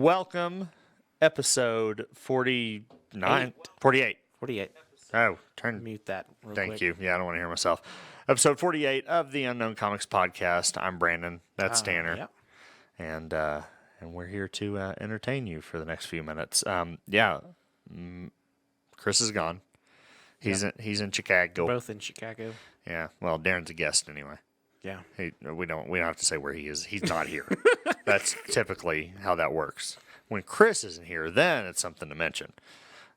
welcome, episode 49, 48. 48. Oh, Mute that real Thank quick. you. Yeah, I don't want to hear myself. Episode 48 of the Unknown Comics Podcast. I'm Brandon. That's Tanner. Yep. And we're here to entertain you for the next few minutes. Chris is gone. He's in Chicago. Both in Chicago. Yeah. Well, Darren's a guest anyway. Yeah. We don't have to say where he is. He's not here. That's typically how that works. When Chris isn't here, then it's something to mention.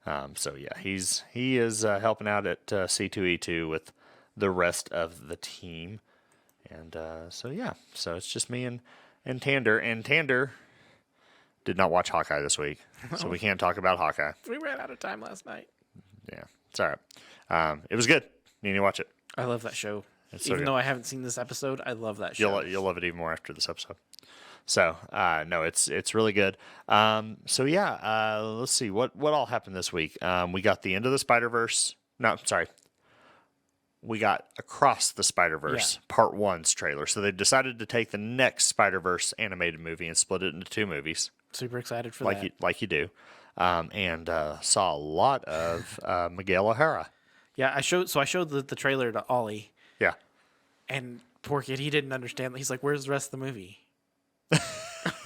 He is helping out at C2E2 with the rest of the team, and so it's just me and Tander. And Tander did not watch Hawkeye this week, so we can't talk about Hawkeye. We ran out of time last night. Yeah, it's all right. It was good. You need to watch it. I love that show. Even though I haven't seen this episode, I love that show. You'll love it even more after this episode. So, no, it's really good. Let's see. What all happened this week? We got the end of the Spider-Verse. No, sorry. We got Across the Spider-Verse, Part 1's trailer. So they decided to take the next Spider-Verse animated movie and split it into two movies. Super excited for that. Like you do. And saw a lot of Miguel O'Hara. Yeah, I showed the trailer to Ollie. Yeah. And poor kid, he didn't understand. He's like, where's the rest of the movie?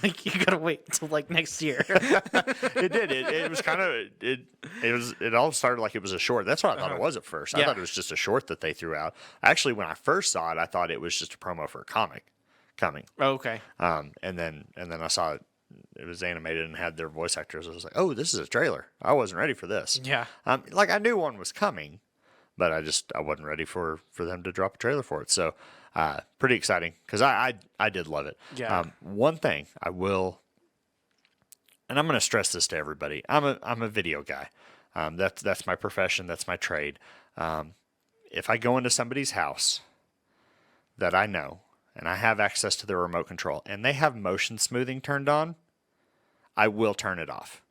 Like, you gotta wait until like next year. It did. It was kind of it all started like it was a short. That's what I thought it was at first. I thought it was just a short that they threw out. Actually, when I first saw it, I thought it was just a promo for a comic coming. Oh, okay. And then I saw it was animated and had their voice actors. I was like, oh, this is a trailer. I wasn't ready for this. Yeah. Like I knew one was coming, but I wasn't ready for them to drop a trailer for it. So. Pretty exciting because I did love it. Yeah. One thing I will, and I'm going to stress this to everybody. I'm a video guy. That's my profession. That's my trade. If I go into somebody's house that I know and I have access to their remote control and they have motion smoothing turned on, I will turn it off.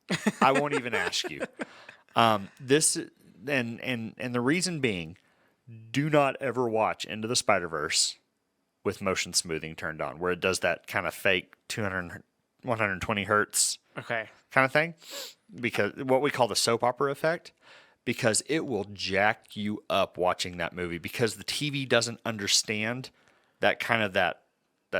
I won't even ask you. This and the reason being. Do not ever watch Into the Spider-Verse with motion smoothing turned on, where it does that kind of fake 120 hertz kind of thing, because what we call the soap opera effect, because it will jack you up watching that movie because the TV doesn't understand that kind of that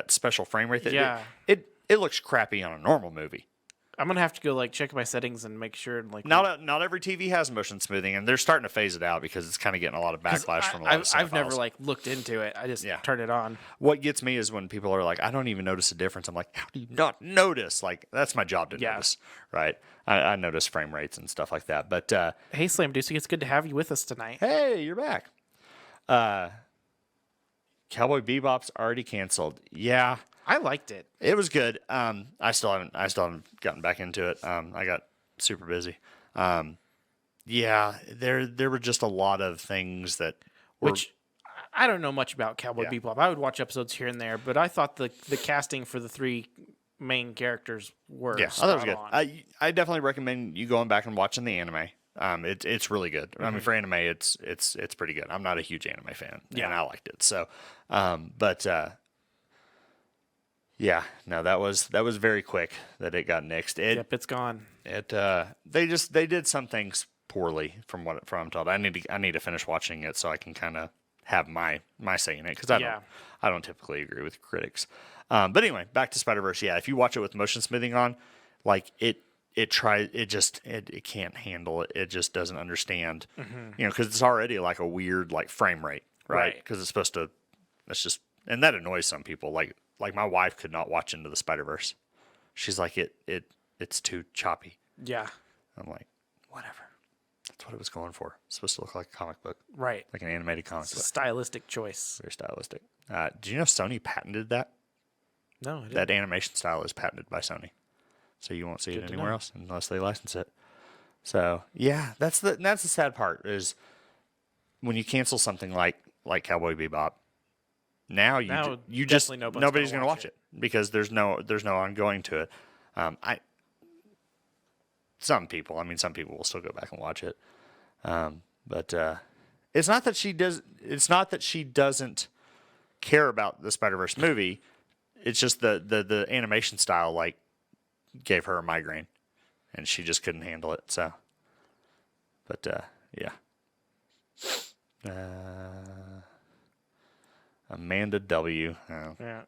special frame rate. It looks crappy on a normal movie. I'm gonna have to go check my settings and make sure not every TV has motion smoothing, and they're starting to phase it out because it's kind of getting a lot of backlash from a lot of cinephiles. I've never looked into it. I just turn it on. What gets me is when people are like, I don't even notice a difference. I'm like, how do you not notice? Like, that's my job to notice, right? I notice frame rates and stuff like that. But hey, Slam Deucey, it's good to have you with us tonight. Hey, you're back. Cowboy Bebop's already canceled. Yeah. I liked it. It was good. I still haven't gotten back into it. I got super busy. There were just a lot of things that which I don't know much about Cowboy Bebop. I would watch episodes here and there, but I thought the casting for the three main characters were I thought it was good. I definitely recommend you going back and watching the anime. It's really good. Mm-hmm. I mean, for anime, it's pretty good. I'm not a huge anime fan, and I liked it. So, that was very quick that it got nixed. It's gone. They did some things poorly from what I'm told. I need to finish watching it so I can kind of have my say in it because I don't typically agree with critics. But anyway, back to Spider-Verse. Yeah, if you watch it with motion smoothing on, like it can't handle it. It just doesn't understand, because it's already like a weird frame rate, right? Because it's supposed to. And that annoys some people. Like my wife could not watch Into the Spider-Verse. She's like, it's too choppy. Yeah. I'm like, whatever. That's what it was going for. It's supposed to look like a comic book. Right. Like an animated comic book. Stylistic choice. Very stylistic. Do you know Sony patented that? No, I didn't. That animation style is patented by Sony. So you won't see it anywhere else unless they license it. So, that's the sad part is when you cancel something like Cowboy Bebop, Now you just nobody's going to watch it because there's no ongoing to it. Some people will still go back and watch it. But it's not that she doesn't care about the Spider-Verse movie. It's just the animation style gave her a migraine, and she just couldn't handle it. So, but yeah. Amanda W. Oh, Yeah.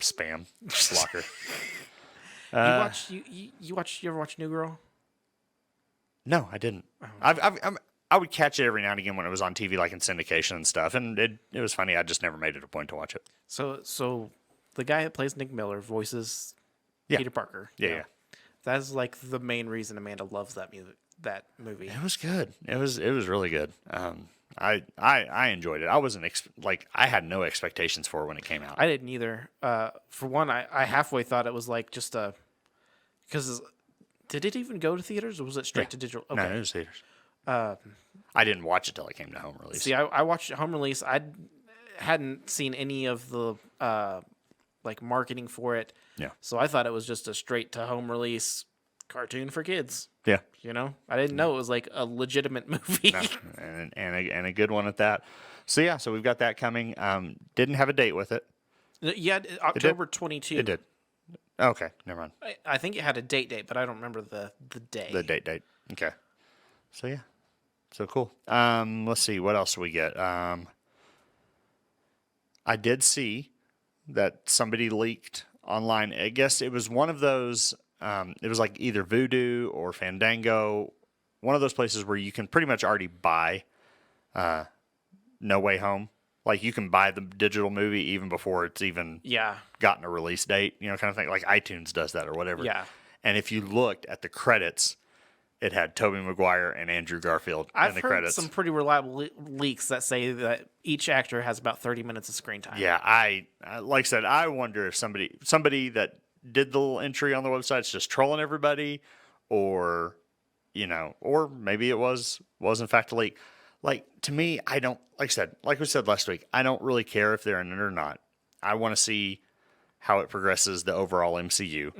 spam blocker. You ever watch New Girl? No, I didn't. I would catch it every now and again when it was on TV, like in syndication and stuff, and it was funny. I just never made it a point to watch it. So the guy that plays Nick Miller voices Peter Parker. Yeah, you know? That's like the main reason Amanda loves that movie. It was good. It was really good. I enjoyed it. I wasn't I had no expectations for it when it came out. I didn't either. For one, I halfway thought it was like just because did it even go to theaters or was it straight to digital? Okay. No, it was theaters. I didn't watch it till it came to home release. See, I watched it home release. I hadn't seen any of the like marketing for it. Yeah. So I thought it was just a straight to home release cartoon for kids. Yeah. You know, I didn't know it was like a legitimate movie. No, and a good one at that. So yeah, so we've got that coming. Didn't have a date with it. Yeah, October 22. It did. Okay, never mind. I think it had a date, but I don't remember the day. The date. Okay. So yeah. So cool. Let's see, what else do we get? I did see that somebody leaked online. I guess it was one of those. It was like either Vudu or Fandango, one of those places where you can pretty much already buy No Way Home. Like you can buy the digital movie even before it's even gotten a release date, kind of thing. Like iTunes does that or whatever. Yeah. And if you looked at the credits, it had Tobey Maguire and Andrew Garfield in the credits. I've heard some pretty reliable leaks that say that each actor has about 30 minutes of screen time. Yeah, I like I said, I wonder if somebody that did the little entry on the website is just trolling everybody, or or maybe it was in fact a leak. Like to me, I don't like we said last week, I don't really care if they're in it or not. I want to see how it progresses the overall MCU,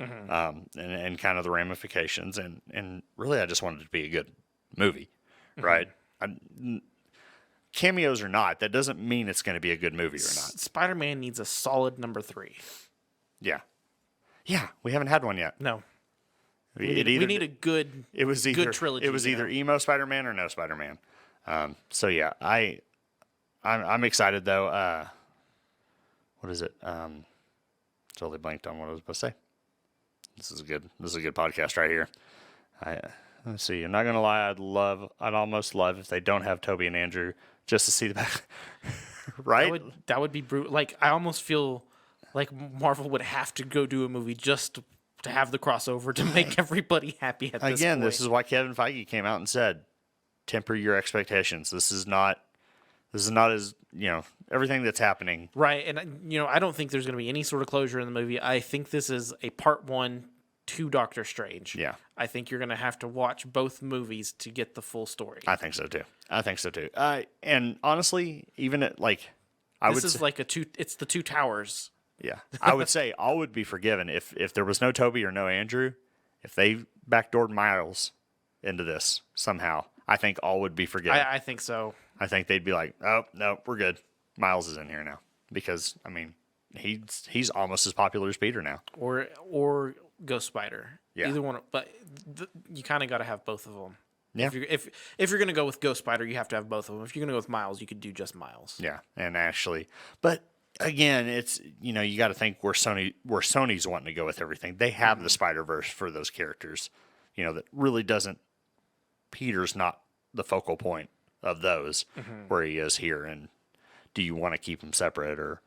and kind of the ramifications, and really I just wanted it to be a good movie, right? Cameos or not, that doesn't mean it's going to be a good movie or not. Spider-Man needs a solid number 3. Yeah, we haven't had one yet. No. We need a good good trilogy. It was either email Spider-Man or no Spider-Man. So yeah, I'm excited though. What is it? Totally blanked on what I was supposed to say. This is a good podcast right here. Let's see. I'm not gonna lie. I'd almost love if they don't have Toby and Andrew just to see the back. Right? That would be brutal. Like I almost feel like Marvel would have to go do a movie just to have the crossover to make everybody happy at this point. Again, this is why Kevin Feige came out and said, temper your expectations. This is not as, everything that's happening. Right. And, I don't think there's going to be any sort of closure in the movie. I think this is a part 1 to Doctor Strange. Yeah. I think you're going to have to watch both movies to get the full story. I think so too. And honestly, even it's the Two Towers. Yeah. I would say all would be forgiven if there was no Toby or no Andrew, if they backdoored Miles into this somehow. I think all would be forgiven. I think so. I think they'd be like, oh, no, we're good. Miles is in here now. Because, he's almost as popular as Peter now. Or Ghost Spider. Yeah. Either one. But you kind of got to have both of them. Yeah. If you're going to go with Ghost Spider, you have to have both of them. If you're going to go with Miles, you could do just Miles. Yeah. And actually, but again, it's, you got to think where Sony's wanting to go with everything. They have the Spider-Verse for those characters, that really doesn't, Peter's not the focal point of those where he is here. And do you want to keep them separate or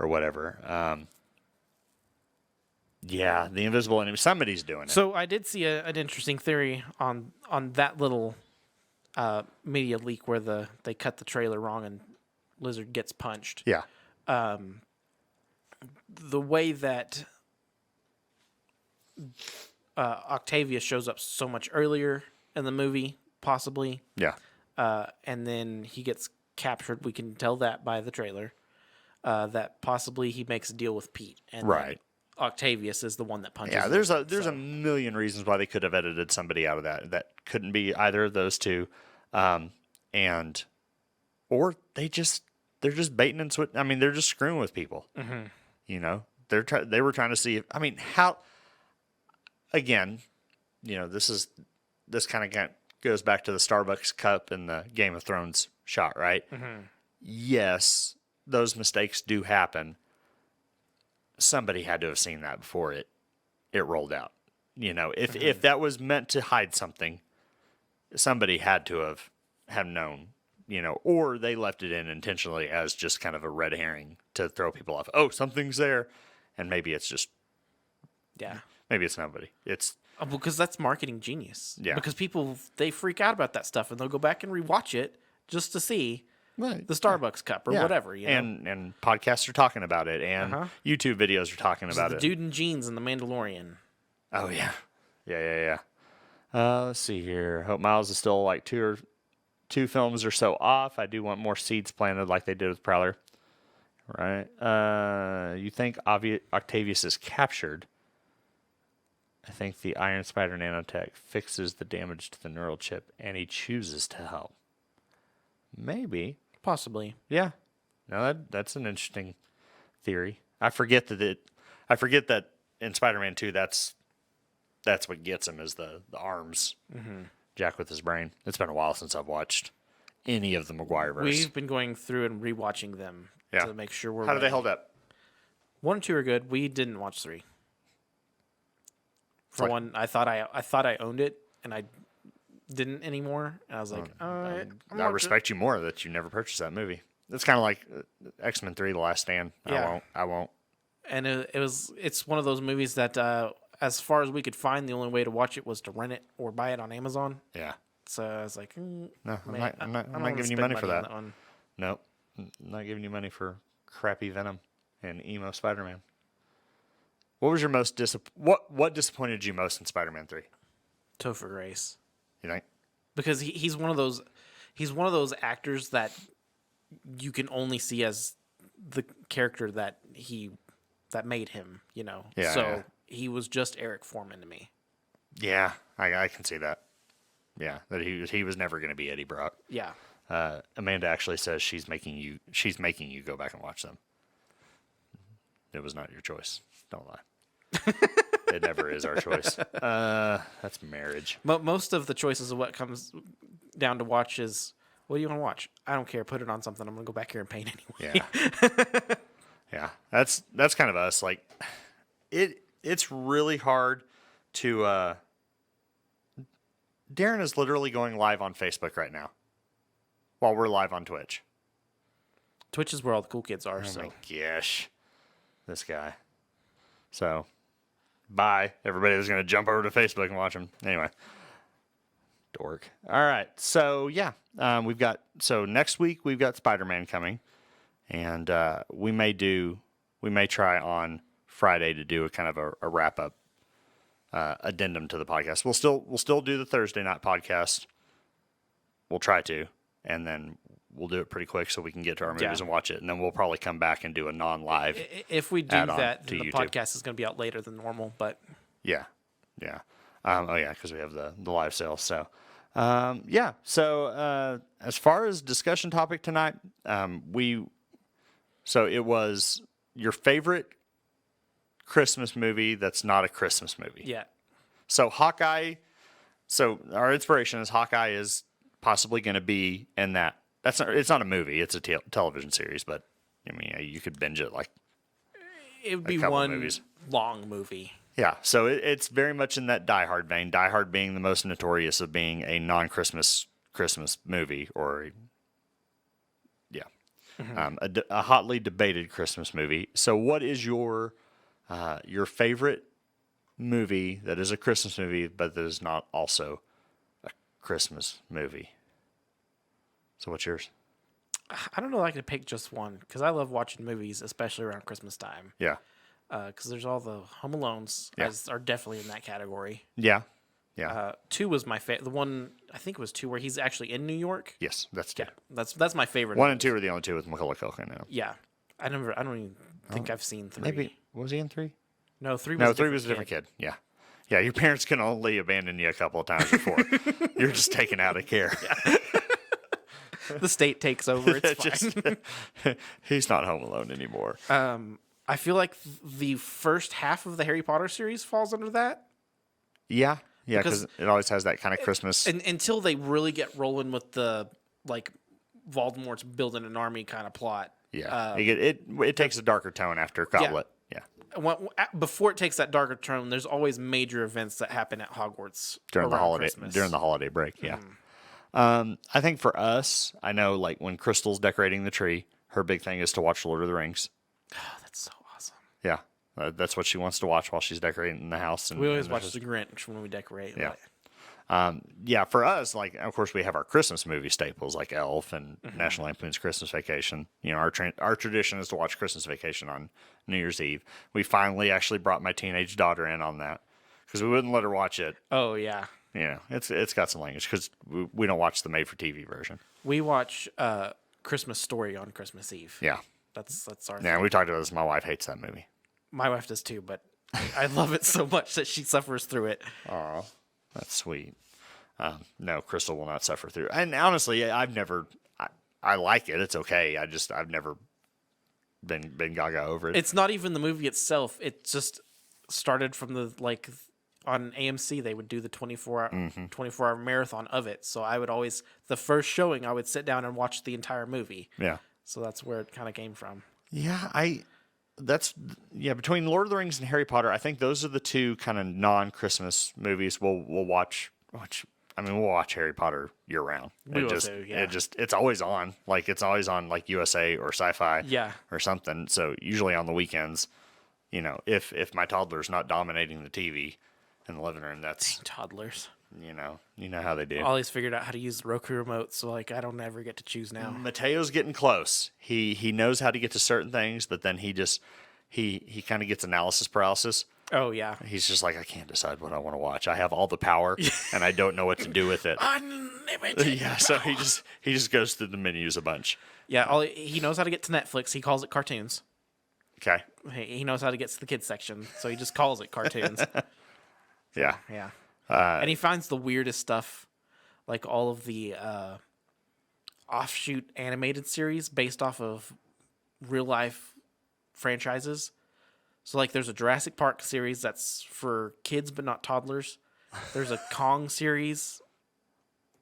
whatever? Yeah, the Invisible Enemy, somebody's doing it. So I did see an interesting theory on that little media leak where they cut the trailer wrong and Lizard gets punched. Yeah. The way that Octavia shows up so much earlier in the movie, possibly. Yeah. And then he gets captured. We can tell that by the trailer. That possibly he makes a deal with Pete. And right. Octavius is the one that punches. Yeah, there's a million reasons why they could have edited somebody out of that. That couldn't be either of those two, or they're just baiting and switching. I mean, they're just screwing with people. Mm-hmm. They were trying to see if, how again, this kind of goes back to the Starbucks cup and the Game of Thrones shot, right? Mm-hmm. Yes, those mistakes do happen. Somebody had to have seen that before it rolled out. If that was meant to hide something, somebody had to have known, or they left it in intentionally as just kind of a red herring to throw people off. Oh, something's there, and maybe it's just maybe it's nobody. It's because that's marketing genius. Yeah. Because people they freak out about that stuff and they'll go back and rewatch it just to see right. the Starbucks cup or whatever. And podcasts are talking about it, and YouTube videos are talking about the it. Dude in Jeans and the Mandalorian. Oh yeah, yeah. Let's see here. Hope Miles is still like two films or so off. I do want more seeds planted like they did with Prowler. Right. You think Octavius is captured? I think the Iron Spider nanotech fixes the damage to the neural chip, and he chooses to help. Maybe. Possibly. Yeah. No, that's an interesting theory. I forget that in Spider-Man 2, that's what gets him is the arms. Mm-hmm. Jack with his brain. It's been a while since I've watched any of the Maguireverse. We've been going through and rewatching them to make sure we're How do ready. they hold up? 1 and 2 are good. We didn't watch 3. For one, I thought I owned it, and I didn't anymore. And I was like, I respect you more that you never purchased that movie. It's kind of like X-Men 3: The Last Stand. Yeah. I won't. And it's one of those movies that, as far as we could find, the only way to watch it was to rent it or buy it on Amazon. Yeah. So I was like, no, I'm not giving you money for that. Nope. I'm not giving you money for crappy Venom and emo Spider-Man. What was your most what disappointed you most in Spider-Man 3? Topher Grace. You think? Because he's one of those actors that you can only see as the character that made him, Yeah. So he was just Eric Foreman to me. Yeah, I can see that. Yeah, that he was never going to be Eddie Brock. Yeah. Amanda actually says she's making you go back and watch them. It was not your choice. Don't lie. It never is our choice. That's marriage. Most of the choices of what comes down to watch is, what do you want to watch? I don't care. Put it on something. I'm going to go back here and paint anyway. Yeah. Yeah. That's kind of us. Like, it's really hard to... Darren is literally going live on Facebook right now while we're live on Twitch. Twitch is where all the cool kids are. Oh my gosh. This guy. So, bye. Everybody that's going to jump over to Facebook and watch him. Anyway. Dork. All right. So, yeah. Next week we've got Spider-Man coming. And we may try on Friday to do a kind of a wrap-up addendum to the podcast. We'll still do the Thursday night podcast. We'll try to. And then we'll do it pretty quick so we can get to our movies and watch it. And then we'll probably come back and do a non-live. If we do that, then the podcast is going to be out later than normal. But yeah. Because we have the live sale. So, So, as far as discussion topic tonight, it was your favorite Christmas movie that's not a Christmas movie. Yeah. So Hawkeye. So our inspiration is Hawkeye is possibly going to be in that. It's not a movie. It's a television series, but I mean, you could binge it like. It would be one long movie. Yeah, so it's very much in that Die Hard vein. Die Hard being the most notorious of being a non-Christmas movie, or a hotly debated Christmas movie. So, what is your favorite movie that is a Christmas movie, but that is not also a Christmas movie? So, what's yours? I don't know if I could pick just one, because I love watching movies, especially around Christmas time. Yeah. Because there's all the Home Alones are definitely in that category. Yeah. 2 was my favorite. The one, I think it was 2 where he's actually in New York. Yes, that's 2. Yeah, that's my favorite. 1 and 2 are the only 2 with Macaulay Culkin now. Yeah. I don't even think I've seen 3. Maybe, was he in 3? No, 3 was a different kid. Yeah. Yeah, your parents can only abandon you a couple of times before. You're just taken out of care. Yeah. The state takes over. It's fine. He's not home alone anymore. I feel like the first half of the Harry Potter series falls under that. Yeah, because it always has that kind of Christmas. Until they really get rolling with the like Voldemort's building an army kind of plot. Yeah, it takes a darker tone after Goblet. Yeah, Before it takes that darker tone, there's always major events that happen at Hogwarts during Christmas. the holiday break. Yeah, I think for us, I know like when Crystal's decorating the tree, her big thing is to watch Lord of the Rings. Oh, that's so awesome. Yeah, that's what she wants to watch while she's decorating the house. And we always watch The Grinch when we decorate. Yeah. Yeah, for us, like, of course, we have our Christmas movie staples like Elf and National Lampoon's Christmas Vacation. You know, our tradition is to watch Christmas Vacation on New Year's Eve. We finally actually brought my teenage daughter in on that because we wouldn't let her watch it. Oh, yeah. Yeah, it's got some language because we don't watch the made-for-TV version. We watch Christmas Story on Christmas Eve. Yeah. That's our Yeah, thing. we talked about this. My wife hates that movie. My wife does too, but I love it so much that she suffers through it. Oh, that's sweet. No, Crystal will not suffer through. And honestly, I like it. It's okay. I've never been gaga over it. It's not even the movie itself. It just started from the like on AMC. They would do the 24-hour marathon of it. So I would always the first showing I would sit down and watch the entire movie. Yeah. So that's where it kind of came from. Yeah, between Lord of the Rings and Harry Potter, I think those are the two kind of non-Christmas movies we'll watch. We'll watch Harry Potter year round. It's always on. Like it's always on like USA or Sci-Fi or something. So usually on the weekends, you know, if my toddler's not dominating the TV in the living room, that's toddlers. You know how they do. Ollie's figured out how to use the Roku remote, so like I don't ever get to choose now. Mateo's getting close. He knows how to get to certain things, but then he kind of gets analysis paralysis. Oh yeah. He's just like, I can't decide what I want to watch. I have all the power and I don't know what to do with it. Unlimited. Yeah, so he just goes through the menus a bunch. Yeah, he knows how to get to Netflix. He calls it cartoons. Okay. He knows how to get to the kids section, so he just calls it cartoons. Yeah. Yeah. And he finds the weirdest stuff, like all of the offshoot animated series based off of real life franchises. So, like, there's a Jurassic Park series that's for kids but not toddlers. There's a Kong series.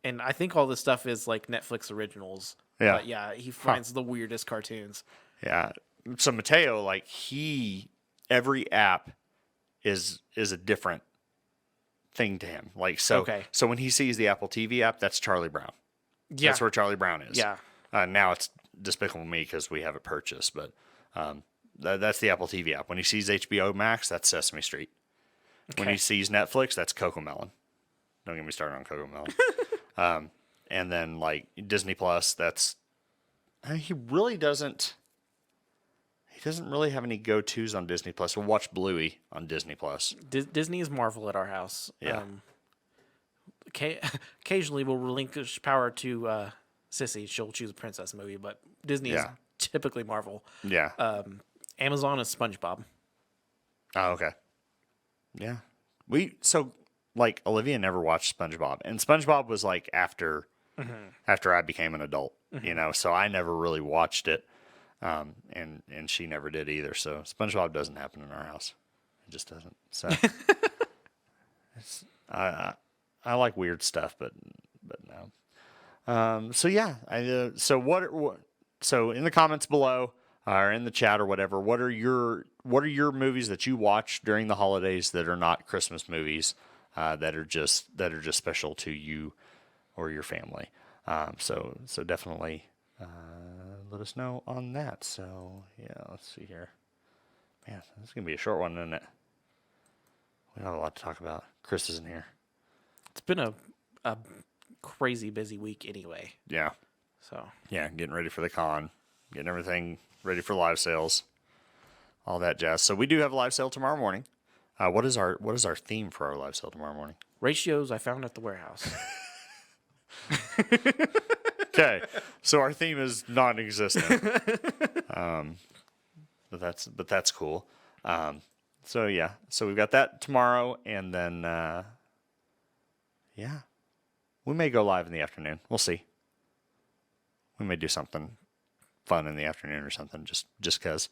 And I think all this stuff is, like, Netflix originals. Yeah. But, yeah, he finds the weirdest cartoons. Yeah. So, Mateo, like, every app is a different thing to him. Like, so, Okay. So when he sees the Apple TV app, that's Charlie Brown. Yeah. That's where Charlie Brown is. Yeah. Now it's Despicable Me because we have it purchased, but that's the Apple TV app. When he sees HBO Max, that's Sesame Street. Okay. When he sees Netflix, that's Cocomelon. Don't get me started on Cocomelon. And then like Disney Plus, he really doesn't. He doesn't really have any go-tos on Disney Plus. We'll watch Bluey on Disney Plus. Disney is Marvel at our house. Yeah. Occasionally we'll relinquish power to Sissy. She'll choose a princess movie, but Disney is typically Marvel. Yeah. Amazon is SpongeBob. Oh, okay. Yeah. Like Olivia never watched SpongeBob, and SpongeBob was like after I became an adult, you know, so I never really watched it. And she never did either. So SpongeBob doesn't happen in our house. It just doesn't. So I like weird stuff, but no. So yeah. So in the comments below or in the chat or whatever, what are your movies that you watch during the holidays that are not Christmas movies, that are just special to you or your family? So definitely, let us know on that. So, yeah, let's see here. Man, this is going to be a short one, isn't it? We have a lot to talk about. Chris isn't here. It's been a crazy busy week anyway. Yeah. So. Yeah, getting ready for the con. Getting everything ready for live sales. All that jazz. So we do have a live sale tomorrow morning. What is our theme for our live sale tomorrow morning? Ratios I found at the warehouse. Okay, so our theme is non-existent, but that's cool. So yeah, so we've got that tomorrow, and then we may go live in the afternoon. We'll see. We may do something fun in the afternoon or something, just because.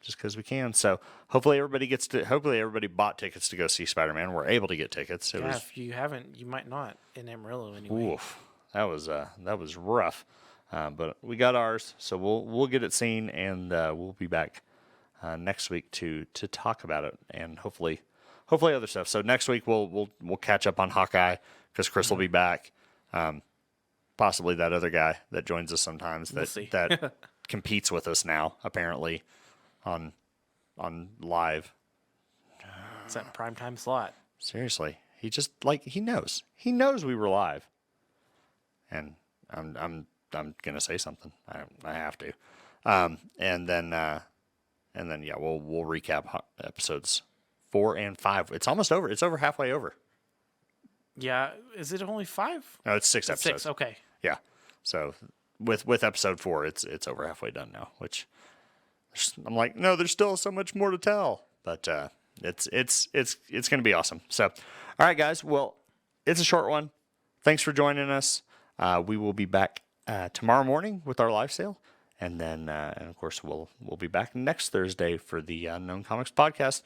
just because we can. So hopefully everybody bought tickets to go see Spider-Man. We're able to get tickets. If you haven't, you might not in Amarillo anyway. Oof, that was rough. But we got ours, so we'll get it seen, and we'll be back next week to talk about it, and hopefully other stuff. So next week we'll catch up on Hawkeye because Chris will be back. Possibly that other guy that joins us sometimes that competes with us now apparently on live. It's that primetime slot. Seriously, he just he knows we were live, and I'm gonna say something. I have to, and then yeah, we'll recap episodes 4 and 5. It's almost over. It's over halfway over. Yeah, is it only 5? No, it's 6 episodes. 6, okay. Yeah, so with episode 4, it's over halfway done now. Which I'm like, no, there's still so much more to tell, but it's gonna be awesome. So, all right, guys. Well, it's a short one. Thanks for joining us. We will be back tomorrow morning with our live sale, and then and of course we'll be back next Thursday for the Unknown Comics podcast.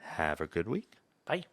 Have a good week. Bye.